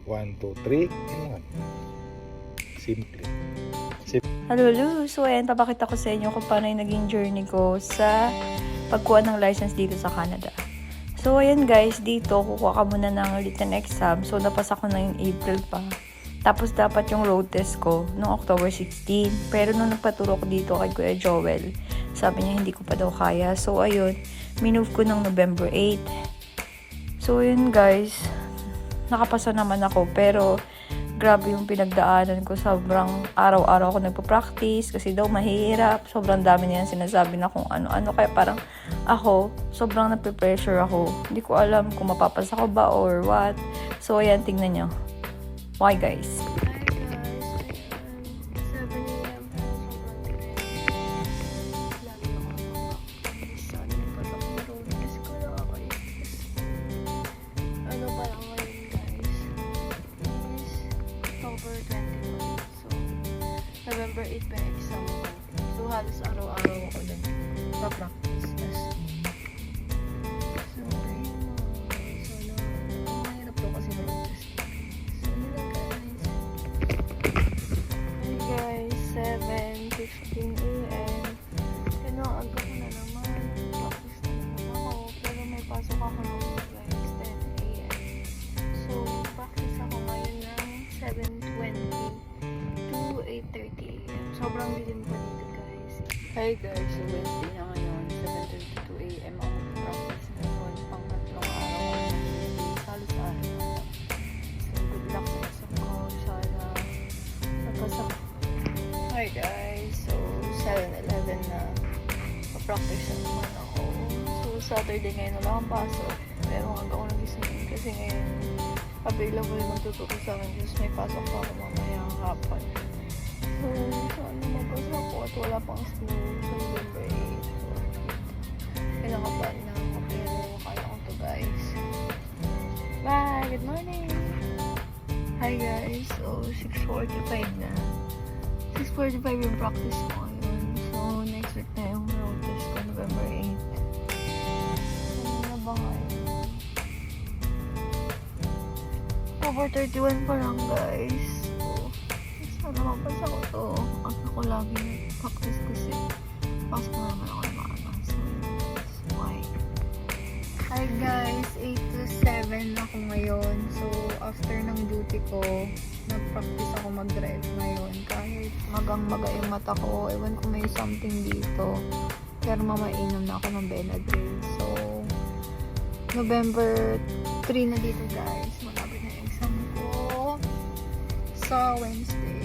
1, 2, 3, and 1. Simple. Hello, so ayan, papakita ko sa inyo kung paano yung naging journey ko sa pagkuha ng license dito sa Canada. So ayan guys, dito kukuha ka muna ng written exam. So napasa ko na yung April pa. Tapos dapat yung road test ko noong October 16. Pero nung nagpaturo ko dito kay Kuya Joel, sabi niya hindi ko pa daw kaya. So ayun, minove ko ng November 8. So ayun guys, nakapasa naman ako, pero grabe yung pinagdaanan ko. Sobrang araw-araw ako nagpa-practice kasi daw mahirap. Sobrang dami niyan sinasabi na kung ano-ano. Kaya parang ako, sobrang nape-pressure ako. Hindi ko alam kung mapapasa ko ba or what. So ayan, tingnan nyo. Why guys? November 8 pa exam ko. So, halos araw-araw ako din pa-practice as in. So, ayun na. So, mahirap to kasi mag-test. So, yun lang guys. Hey guys, 7:15 a.m. Kinaagak ko na naman. Practice na naman ako. Pero may pasok ako ng guys, 10 a.m. So, practice ako ngayon ng 7:20 to 8:30 a.m. Sobrang dilim pa dito guys. Hi guys, so Wednesday na ngayon, 7:32 a.m. ako mag-practice ngayon, pang tatlong araw. Halos araw. So good luck sa exam ko. Sana napasa ko. Hi guys, so 7:11 na. Pa-practice na naman ako. So Saturday ngayon wala akong pasok. Pero hanggang ako nagising kasi ngayon available yung magtuturo sa akin kasi may pasok pa ako mamaya hapon. So, sana mapasa ako at wala pang school sa November 8. So, kinakabahan na ako pero kaya ko to guys. Bye! Good morning! Hi guys! So, 6:45 na. 6:45 yung practice ko ngayon. So, next week na yung road test ko, November 8. Ano na ba ngayon? October 31 pa lang guys. Sana mapasa ko to. At ako lagi nag-practice kasi pasok na naman ako ng maaga. So, that's why. Hi guys, 8 to 7 ako ngayon. So, after ng duty ko, nag-practice ako mag-drive ngayon. Kahit magang-maga yung mata ko, ewan ko may something dito. Pero mamainom na ako ng Benadryl. So, November 3 na dito guys. Malapit na yung exam ko. Sa Wednesday.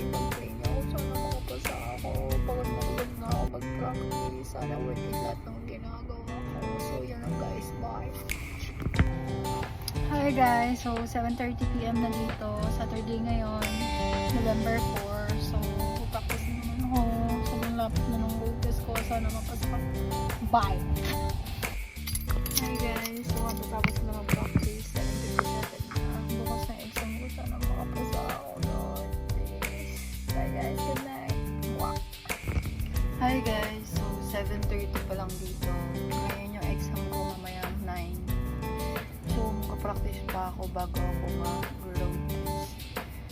Pagod na ako mag-practice. Sana worth it lahat ng ginagawa ko. So, yan lang guys. Bye! Hi guys! So, 7:30 p.m. na dito. Saturday ngayon. November 4. So, practice na naman ako. Sobrang lapit na ng road test ko. Sana mapasa ko. Bye! Hi guys! So, matatapos na mag-practice. 7:57 na. Bukas na exam ko. Sana makapasa ako. Lord, please. Bye guys! Good night! Hi guys! So, 7:30 pa lang dito. Ngayon yung exam ko mamayang 9. So, makapractice pa ako bago ako mag-road test.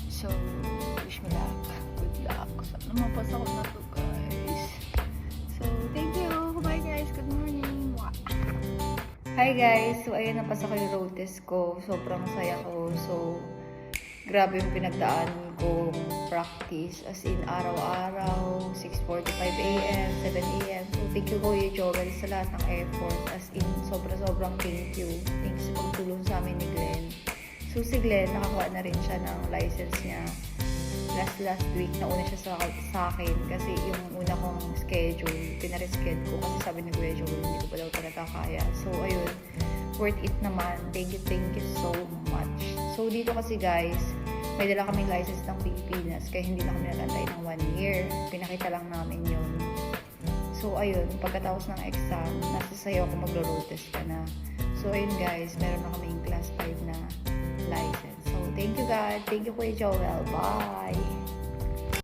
So, wish me luck. Good luck. Sana mapasa ko na to guys. So, thank you! Bye guys! Good morning! Hi guys! So ayun, napasa ko yung road test ko. Sobrang saya ko. So, grabe yung pinagdaanan kong practice. As in, araw-araw, 6:45 a.m., 7 a.m. So, thank you Kuya Joel sa lahat ng effort. As in, sobrang thank you. Thank you sa pagtulong sa amin ni Glenn. So, si Glenn, nakakuha na rin siya ng license niya. Last week, nauna siya sa akin. Kasi yung una kong schedule, pinareschedule ko. Kasi sabi ni Kuya Joel, hindi ko pa daw talaga kaya. So, ayun. Worth it naman. Thank you so much. So, dito kasi guys, may dala kaming license ng Pilipinas kaya hindi na kami nagantay ng 1 year. Pinakita lang namin yun. So, ayun, pagkatapos ng exam, nasa sayo ako magro-road test ka na. So, ayun guys, meron na kaming class 5 na license. So, thank you God. Thank you Kuya Joel. Bye!